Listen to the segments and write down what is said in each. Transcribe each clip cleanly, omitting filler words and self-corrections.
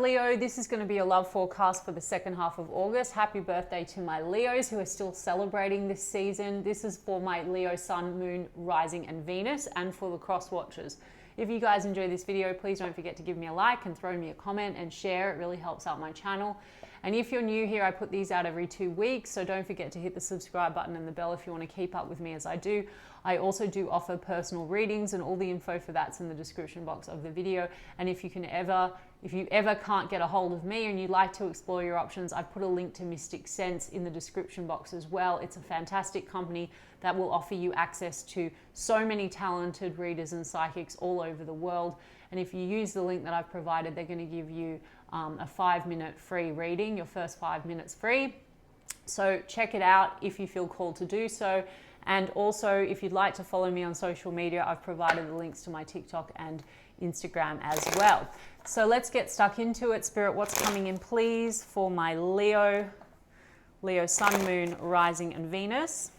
Leo? This is going to be a love forecast for the second half of August. Happy birthday to my Leos who are still celebrating this season. This is for my Leo Sun, Moon, Rising and Venus, and for the cross watchers. If you guys enjoy this video, please don't forget to give me a like and throw me a comment and share. It really helps out my channel. And if you're new here, I put these out every 2 weeks, so don't forget to hit the subscribe button and the bell if you want to keep up with me as I do. I also do offer personal readings, and all the info for that's in the description box of the video. And if you ever can't get a hold of me and you'd like to explore your options, I've put a link to Mystic Sense in the description box as well. It's a fantastic company that will offer you access to so many talented readers and psychics all over the world. And if you use the link that I've provided, they're going to give you a 5-minute free reading, your first 5 minutes free. So check it out if you feel called to do so. And also, if you'd like to follow me on social media, I've provided the links to my TikTok and Instagram as well. So let's get stuck into it. Spirit, what's coming in, please, for my Leo Sun, Moon, Rising and Venus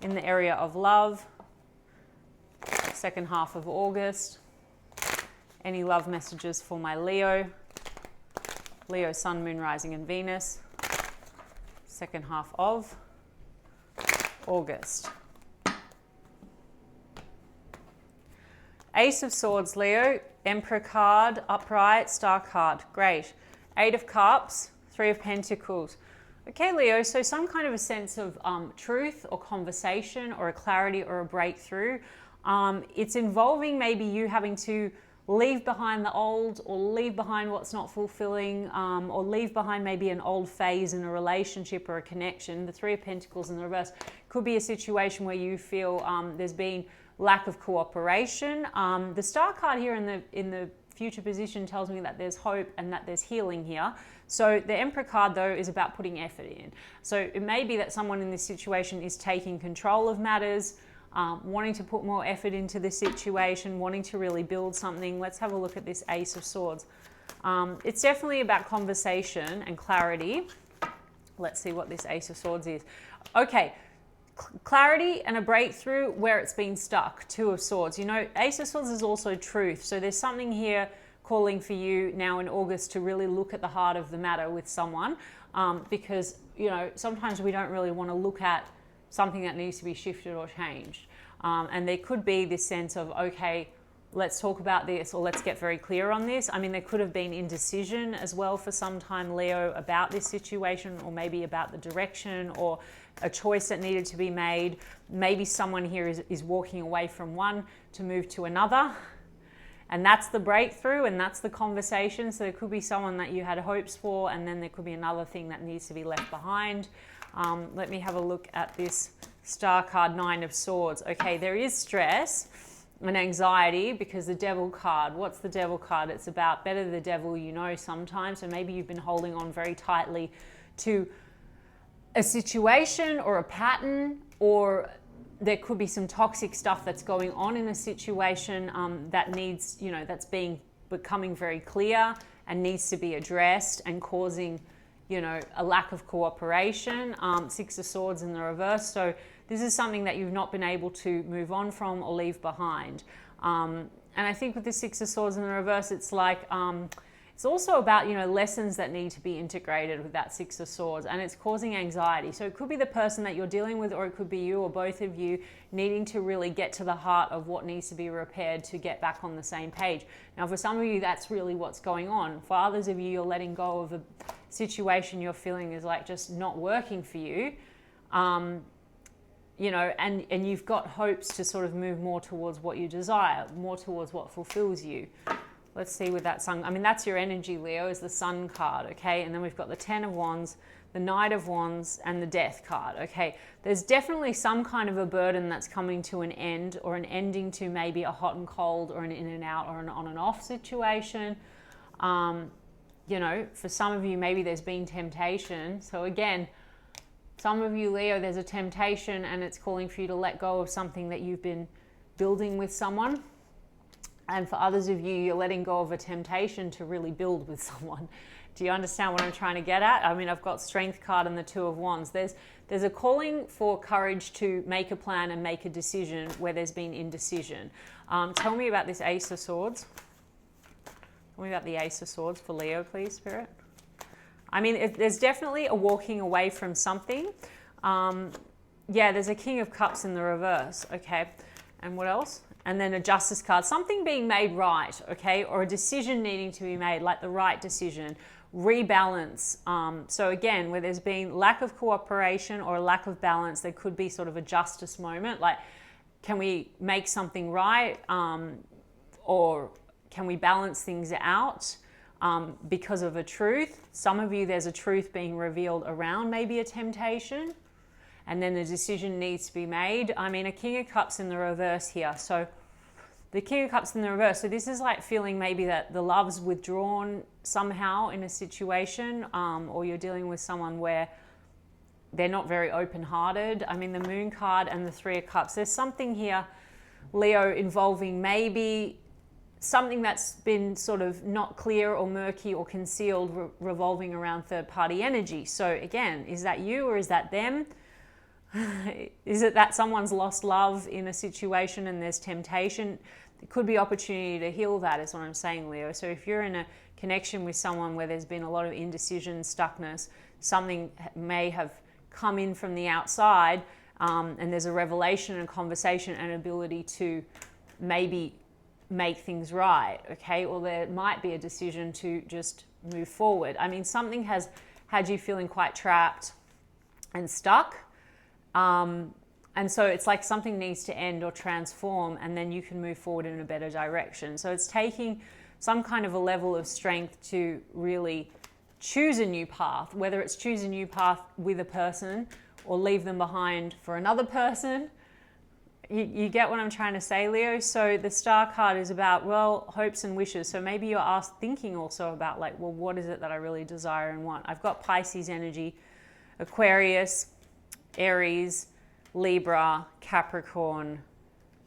in the area of love, second half of August. Any love messages for my Leo Sun, Moon, Rising and Venus, second half of August. Ace of Swords, Leo, Emperor card, upright, Star card, great. 8 of Cups, 3 of Pentacles. Okay, Leo, so some kind of a sense of truth or conversation or a clarity or a breakthrough. It's involving maybe you having to leave behind the old, or leave behind what's not fulfilling, or leave behind maybe an old phase in a relationship or a connection. The 3 of Pentacles in the reverse could be a situation where you feel there's been lack of cooperation. The Star card here in the future position tells me that there's hope and that there's healing here. So the Emperor card, though, is about putting effort in. So it may be that someone in this situation is taking control of matters, wanting to put more effort into the situation, wanting to really build something. Let's have a look at this Ace of Swords. It's definitely about conversation and clarity. Let's see what this Ace of Swords is. Okay, clarity and a breakthrough where it's been stuck. 2 of Swords. You know, Ace of Swords is also truth. So there's something here calling for you now in August to really look at the heart of the matter with someone, because, you know, sometimes we don't really want to look at something that needs to be shifted or changed. And there could be this sense of, okay, let's talk about this, or let's get very clear on this. I mean, there could have been indecision as well for some time, Leo, about this situation, or maybe about the direction or a choice that needed to be made. Maybe someone here is walking away from one to move to another. And that's the breakthrough and that's the conversation. So there could be someone that you had hopes for, and then there could be another thing that needs to be left behind. Let me have a look at this Star card, 9 of Swords. Okay, there is stress and anxiety because the Devil card. What's the Devil card? It's about better the devil you know sometimes. So maybe you've been holding on very tightly to a situation or a pattern, or there could be some toxic stuff that's going on in a situation that needs, you know, that's becoming very clear and needs to be addressed and causing, you know, a lack of cooperation. 6 of Swords in the reverse. So this is something that you've not been able to move on from or leave behind. And I think with the 6 of Swords in the reverse, it's like, it's also about, you know, lessons that need to be integrated with that 6 of Swords, and it's causing anxiety. So it could be the person that you're dealing with, or it could be you or both of you needing to really get to the heart of what needs to be repaired to get back on the same page. Now, for some of you, that's really what's going on. For others of you, you're letting go of a situation you're feeling is like just not working for you. You know, and you've got hopes to sort of move more towards what you desire, more towards what fulfills you. Let's see with that Sun. I mean, that's your energy, Leo, is the Sun card, okay? And then we've got the 10 of Wands, the Knight of Wands, and the Death card, okay? There's definitely some kind of a burden that's coming to an end, or an ending to maybe a hot and cold, or an in and out, or an on and off situation. You know, for some of you, maybe there's been temptation. So again, some of you, Leo, there's a temptation and it's calling for you to let go of something that you've been building with someone. And for others of you, you're letting go of a temptation to really build with someone. Do you understand what I'm trying to get at? I mean, I've got Strength card and the 2 of Wands. There's a calling for courage to make a plan and make a decision where there's been indecision. Tell me about this Ace of Swords. Tell me about the Ace of Swords for Leo, please, Spirit. I mean, there's definitely a walking away from something. Yeah, there's a King of Cups in the reverse, okay? And what else? And then a Justice card. Something being made right, okay? Or a decision needing to be made, like the right decision. Rebalance. So again, where there's been lack of cooperation or a lack of balance, there could be sort of a justice moment. Like, can we make something right? Or can we balance things out because of a truth? Some of you, there's a truth being revealed around maybe a temptation. And then the decision needs to be made. I mean, a King of Cups in the reverse here. So the King of Cups in the reverse. So this is like feeling maybe that the love's withdrawn somehow in a situation, or you're dealing with someone where they're not very open-hearted. I mean, the Moon card and the Three of Cups. There's something here, Leo, involving maybe something that's been sort of not clear or murky or concealed, revolving around third-party energy. So again, is that you or is that them? Is it that someone's lost love in a situation and there's temptation? There could be opportunity to heal that, is what I'm saying, Leo. So if you're in a connection with someone where there's been a lot of indecision, stuckness, something may have come in from the outside, and there's a revelation and conversation and ability to maybe make things right, okay? Or there might be a decision to just move forward. I mean, something has had you feeling quite trapped and stuck. And so it's like something needs to end or transform, and then you can move forward in a better direction. So it's taking some kind of a level of strength to really choose a new path, whether it's choose a new path with a person or leave them behind for another person. You get what I'm trying to say, Leo? So the Star card is about, well, hopes and wishes. So maybe you're thinking also about like, well, what is it that I really desire and want? I've got Pisces energy, Aquarius, Aries, Libra, Capricorn,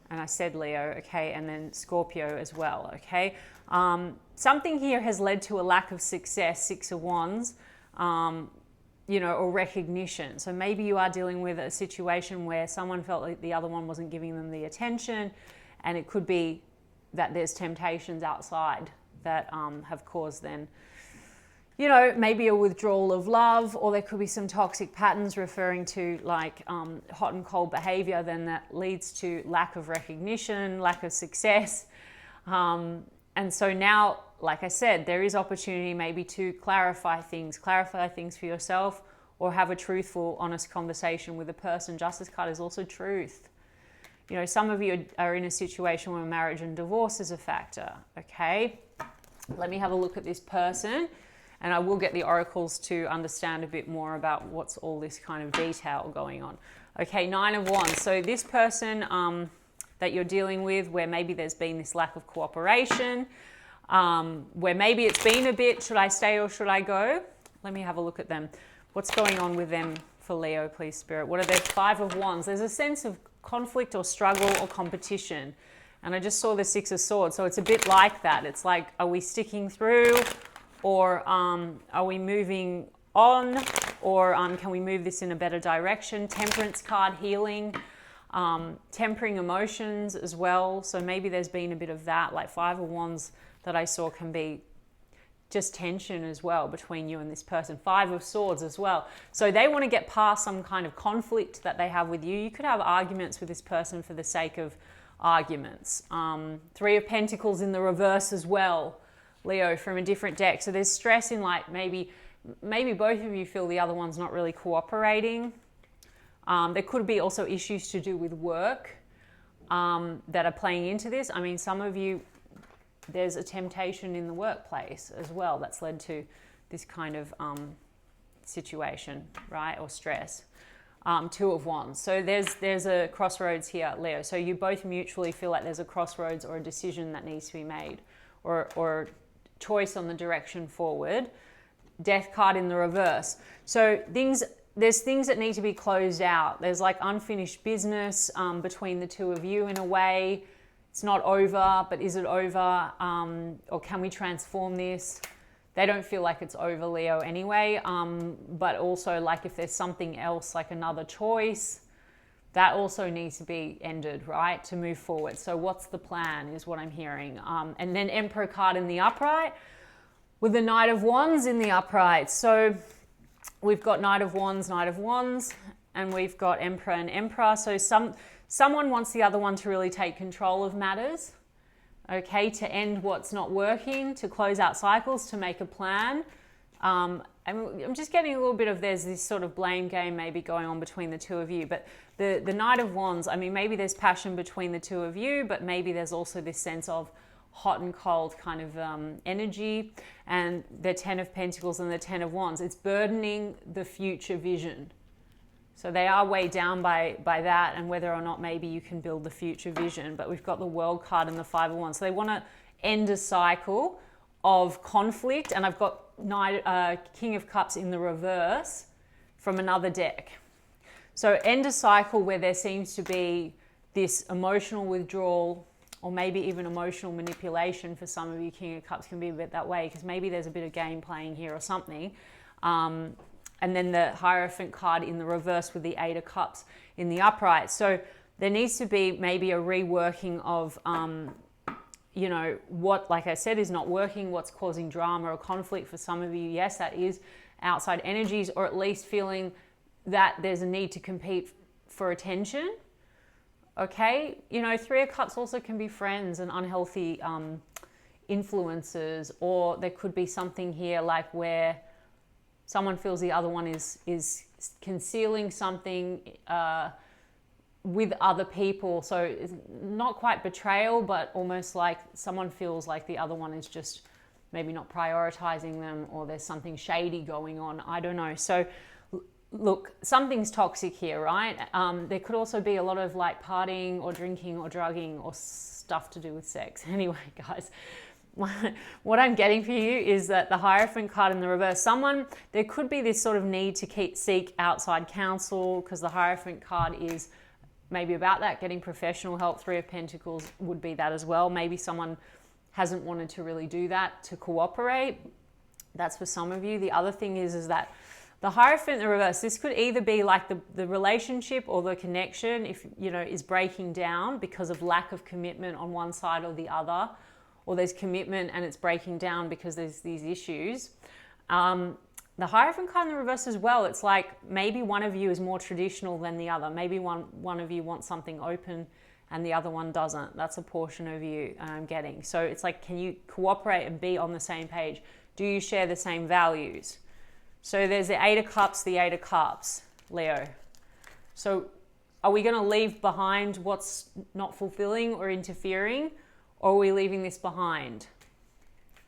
and I said Leo, okay, and then Scorpio as well, okay? Something here has led to a lack of success, Six of Wands, you know, or recognition. So maybe you are dealing with a situation where someone felt like the other one wasn't giving them the attention, and it could be that there's temptations outside that have caused then, you know, maybe a withdrawal of love, or there could be some toxic patterns referring to like hot and cold behavior, then that leads to lack of recognition, lack of success. And so now, like I said, there is opportunity maybe to clarify things for yourself, or have a truthful, honest conversation with a person. Justice card is also truth. You know, some of you are in a situation where marriage and divorce is a factor, okay? Let me have a look at this person, and I will get the oracles to understand a bit more about what's all this kind of detail going on. Okay, Nine of Wands. So this person that you're dealing with, where maybe there's been this lack of cooperation, where maybe it's been a bit, should I stay or should I go? Let me have a look at them. What's going on with them for Leo, please, Spirit? What are their Five of Wands? There's a sense of conflict or struggle or competition. And I just saw the Six of Swords. So it's a bit like that. It's like, are we sticking through, or are we moving on, or can we move this in a better direction? Temperance card, healing, tempering emotions as well. So maybe there's been a bit of that, like Five of Wands that I saw can be just tension as well between you and this person. Five of Swords as well. So they want to get past some kind of conflict that they have with you. You could have arguments with this person for the sake of arguments. Three of Pentacles in the reverse as well, Leo, from a different deck. So there's stress in like maybe both of you feel the other one's not really cooperating. There could be also issues to do with work that are playing into this. I mean, some of you, there's a temptation in the workplace as well that's led to this kind of situation, right? Or stress. Two of Wands. So there's a crossroads here, Leo. So you both mutually feel like there's a crossroads or a decision that needs to be made, or choice on the direction forward. Death card in the reverse. So there's things that need to be closed out. There's like unfinished business between the two of you in a way. It's not over, but is it over? Or can we transform this? They don't feel like it's over, Leo, anyway. But also, like, if there's something else, like another choice, that also needs to be ended, right, to move forward. So what's the plan is what I'm hearing. And then Emperor card in the upright with the Knight of Wands in the upright. So we've got Knight of Wands, and we've got Emperor and Emperor. So someone wants the other one to really take control of matters, okay, to end what's not working, to close out cycles, to make a plan. I'm just getting a little bit of there's this sort of blame game maybe going on between the two of you. But the Knight of Wands, I mean, maybe there's passion between the two of you, but maybe there's also this sense of hot and cold kind of energy. And the Ten of Pentacles and the Ten of Wands, it's burdening the future vision. So they are weighed down by that, and whether or not maybe you can build the future vision. But we've got the World card and the Five of Wands. So they want to end a cycle of conflict, and I've got King of Cups in the reverse from another deck. So end a cycle where there seems to be this emotional withdrawal, or maybe even emotional manipulation for some of you. King of Cups can be a bit that way because maybe there's a bit of game playing here or something. And then the Hierophant card in the reverse with the Eight of Cups in the upright. So there needs to be maybe a reworking of you know, what, like I said, is not working, what's causing drama or conflict for some of you. Yes, that is outside energies, or at least feeling that there's a need to compete for attention. Okay, you know, Three of Cups also can be friends and unhealthy influences, or there could be something here like where someone feels the other one is concealing something with other people. So it's not quite betrayal, but almost like someone feels like the other one is just maybe not prioritizing them, or there's something shady going on. I don't know. So look, something's toxic here, right? There could also be a lot of like partying or drinking or drugging or stuff to do with sex. Anyway, guys, what I'm getting for you is that the Hierophant card in the reverse, there could be this sort of need to seek outside counsel, because the Hierophant card is maybe about that, getting professional help. Three of Pentacles would be that as well. Maybe someone hasn't wanted to really do that, to cooperate. That's for some of you. The other thing is that the Hierophant in the reverse, this could either be like the relationship or the connection, if you know, is breaking down because of lack of commitment on one side or the other, or there's commitment and it's breaking down because there's these issues. The Hierophant card in the reverse as well, it's like maybe one of you is more traditional than the other. Maybe one of you wants something open and the other one doesn't. That's a portion of you I'm getting. So it's like, can you cooperate and be on the same page? Do you share the same values? So there's the Eight of Cups, the Eight of Cups, Leo. So are we going to leave behind what's not fulfilling or interfering, or are we leaving this behind?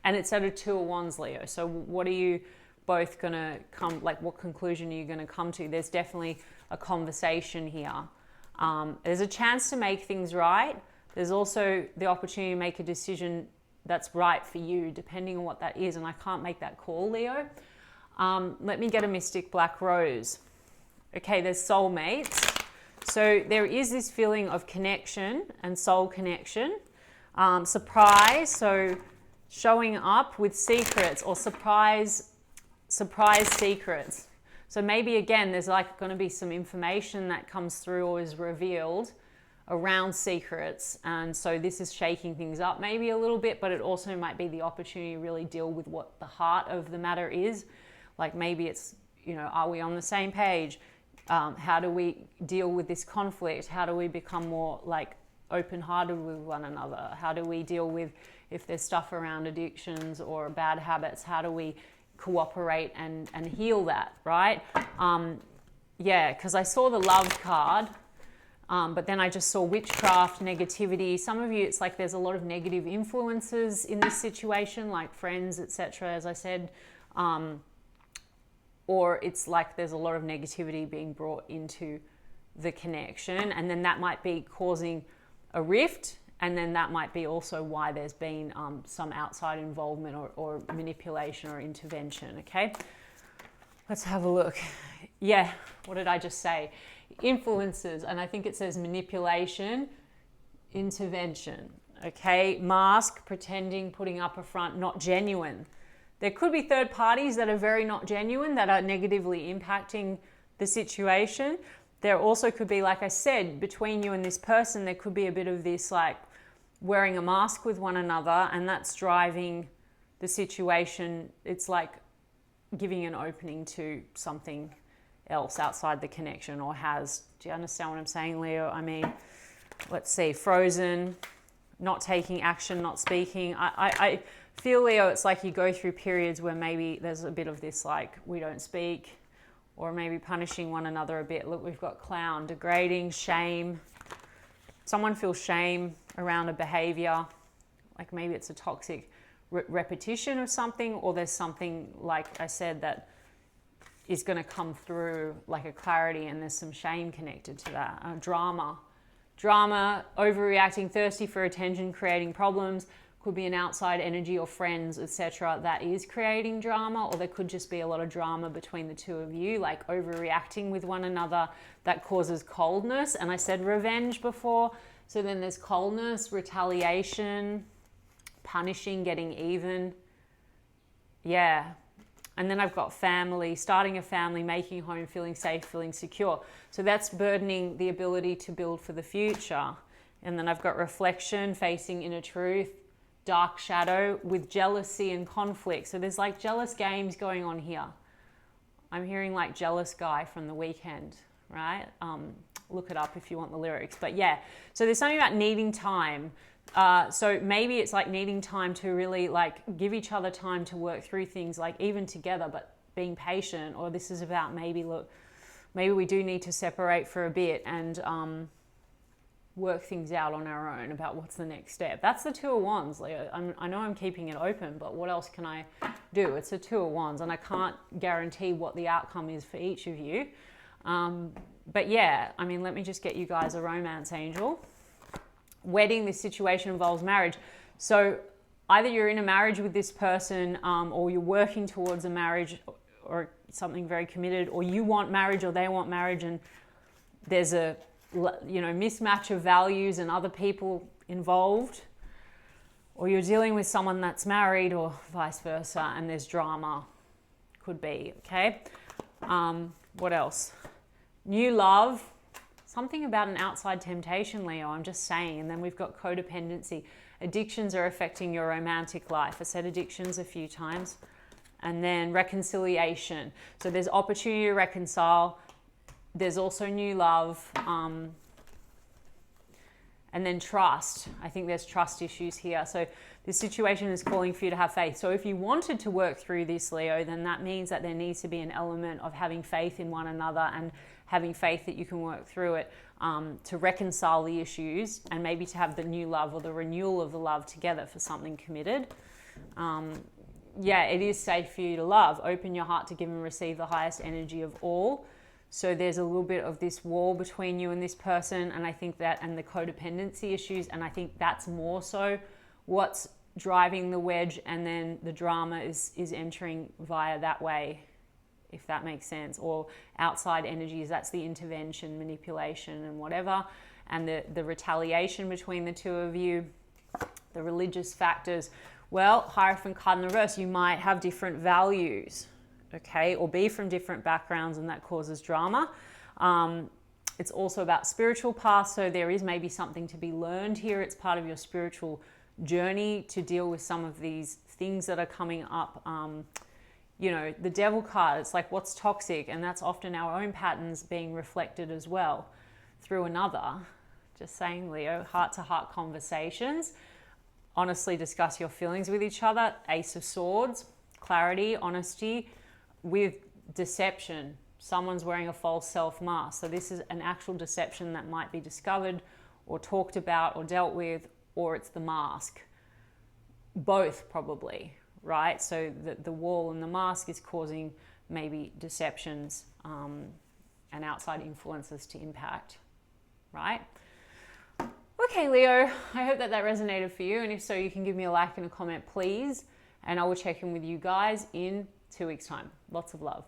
And it's at a Two of Wands, Leo. So what are you both going to come, like what conclusion are you going to come to? There's definitely a conversation here. There's a chance to make things right. There's also the opportunity to make a decision that's right for you, depending on what that is. And I can't make that call, Leo. Let me get a Mystic Black Rose. Okay, there's soulmates. So there is this feeling of connection and soul connection. Surprise, so showing up with secrets, or surprise secrets. So maybe again, there's like going to be some information that comes through or is revealed around secrets. And so this is shaking things up maybe a little bit, but it also might be the opportunity to really deal with what the heart of the matter is. Like maybe it's, you know, are we on the same page? How do we deal with this conflict? How do we become more like open-hearted with one another? How do we deal with if there's stuff around addictions or bad habits? How do we cooperate and heal that, right? Yeah, because I saw the Love card, but then I just saw witchcraft, negativity. Some of you, it's like there's a lot of negative influences in this situation, like friends, etc., as I said. Or it's like there's a lot of negativity being brought into the connection, and then that might be causing a rift, and then that might be also why there's been some outside involvement or manipulation or intervention, okay? Let's have a look. Yeah, what did I just say? Influences, and I think it says manipulation, intervention, okay? Mask, pretending, putting up a front, not genuine. There could be third parties that are very not genuine, that are negatively impacting the situation. there also could be, like I said, between you and this person, there could be a bit of this like wearing a mask with one another, and that's driving the situation. It's like giving an opening to something else outside the connection, or has. Do you understand what I'm saying, Leo? I mean, let's see, frozen, not taking action, not speaking. I feel, Leo, it's like you go through periods where maybe there's a bit of this like we don't speak, or maybe punishing one another a bit. Look, we've got clown, degrading, shame. Someone feels shame around a behavior, like maybe it's a toxic repetition of something, or there's something, like I said, that is going to come through like a clarity, and there's some shame connected to that. Drama, overreacting, thirsty for attention, creating problems. Could be an outside energy or friends, etc., that is creating drama, or there could just be a lot of drama between the two of you, like overreacting with one another that causes coldness. And I said revenge before, so then there's coldness, retaliation, punishing, getting even. Yeah. And then I've got family, starting a family, making home, feeling safe, feeling secure. So that's burdening the ability to build for the future. And then I've got reflection, facing inner truth, dark shadow with jealousy and conflict. So there's like jealous games going on here. I'm hearing like jealous guy from The Weekend, right? Look it up if you want the lyrics. But yeah, so there's something about needing time. So maybe it's like needing time to really like give each other time to work through things, like even together, but being patient. Or this is about maybe, look, maybe we do need to separate for a bit and work things out on our own about what's the next step. That's the Two of Wands, Leo. I know I'm keeping it open, but what else can I do? It's a Two of Wands, and I can't guarantee what the outcome is for each of you. But yeah, I mean, let me just get you guys a romance angel. Wedding, this situation involves marriage. So either you're in a marriage with this person, or you're working towards a marriage or something very committed, or you want marriage or they want marriage, and there's a mismatch of values and other people involved, or you're dealing with someone that's married or vice versa, and there's drama. Could be, okay? What else? New love. Something about an outside temptation, Leo, I'm just saying. And then we've got codependency. Addictions are affecting your romantic life. I said addictions a few times. And then reconciliation. So there's opportunity to reconcile. There's also new love. And then trust. I think there's trust issues here. So this situation is calling for you to have faith. So if you wanted to work through this, Leo, then that means that there needs to be an element of having faith in one another and having faith that you can work through it, to reconcile the issues, and maybe to have the new love or the renewal of the love together for something committed. Yeah, it is safe for you to love. Open your heart to give and receive the highest energy of all. So there's a little bit of this wall between you and this person, and I think that, and the codependency issues, and I think that's more so what's driving the wedge, and then the drama is entering via that way, if that makes sense. Or outside energies, that's the intervention, manipulation and whatever, and the retaliation between the two of you, the religious factors. Well, Hierophant card in the reverse, you might have different values, okay, or be from different backgrounds, and that causes drama. It's also about spiritual paths, so there is maybe something to be learned here. It's part of your spiritual journey to deal with some of these things that are coming up. The Devil card, it's like what's toxic, and that's often our own patterns being reflected as well through another. Just saying, Leo, heart-to-heart conversations. Honestly discuss your feelings with each other. Ace of Swords, clarity, honesty, with deception. Someone's wearing a false self mask. So this is an actual deception that might be discovered or talked about or dealt with, or it's the mask. Both probably, right? So the wall and the mask is causing maybe deceptions and outside influences to impact, right? Okay, Leo, I hope that resonated for you. And if so, you can give me a like and a comment, please. And I will check in with you guys in 2 weeks' time. Lots of love.